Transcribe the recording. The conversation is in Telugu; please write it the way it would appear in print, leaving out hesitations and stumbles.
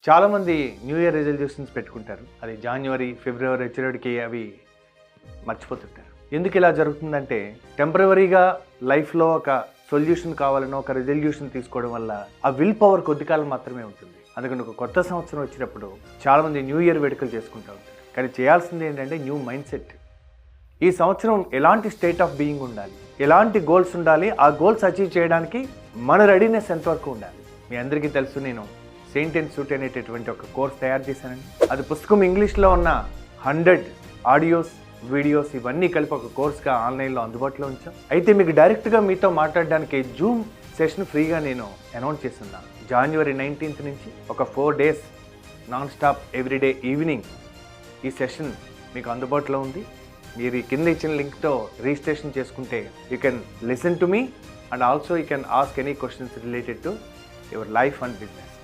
చాలామంది న్యూ ఇయర్ రెజల్యూషన్స్ పెట్టుకుంటారు. అది జాన్యువరి, ఫిబ్రవరి వచ్చేటికి అవి మర్చిపోతుంటారు. ఎందుకు ఇలా జరుగుతుందంటే టెంపరవరీగా లైఫ్లో ఒక సొల్యూషన్ కావాలనో ఒక రెజల్యూషన్ తీసుకోవడం వల్ల ఆ విల్ పవర్ కొద్ది కాలం మాత్రమే ఉంటుంది. అందుకని ఒక కొత్త సంవత్సరం వచ్చినప్పుడు చాలామంది న్యూ ఇయర్ వేడుకలు చేసుకుంటూ ఉంటారు. కానీ చేయాల్సింది ఏంటంటే న్యూ మైండ్ సెట్. ఈ సంవత్సరం ఎలాంటి స్టేట్ ఆఫ్ బీయింగ్ ఉండాలి, ఎలాంటి గోల్స్ ఉండాలి, ఆ గోల్స్ అచీవ్ చేయడానికి మన రెడీనెస్ ఎంతవరకు ఉండాలి. మీ అందరికీ తెలుసు, నేను సెయింట్ అండ్ సూట్ అనేటటువంటి ఒక కోర్స్ తయారు చేశానండి. అది పుస్తకం ఇంగ్లీష్లో ఉన్న 100 ఆడియోస్, వీడియోస్ ఇవన్నీ కలిపి ఒక కోర్స్గా ఆన్లైన్లో అందుబాటులో ఉంచాం. అయితే మీకు డైరెక్ట్గా మీతో మాట్లాడడానికి జూమ్ సెషన్ ఫ్రీగా నేను అనౌన్స్ చేస్తున్నాను. జాన్యువరి 19th నుంచి ఒక 4 days non stop everyday evening ఈ సెషన్ మీకు అందుబాటులో ఉంది. మీరు ఈ కింద ఇచ్చిన లింక్తో రిజిస్ట్రేషన్ చేసుకుంటే you can listen to me and also you can ask any questions related to your life and business.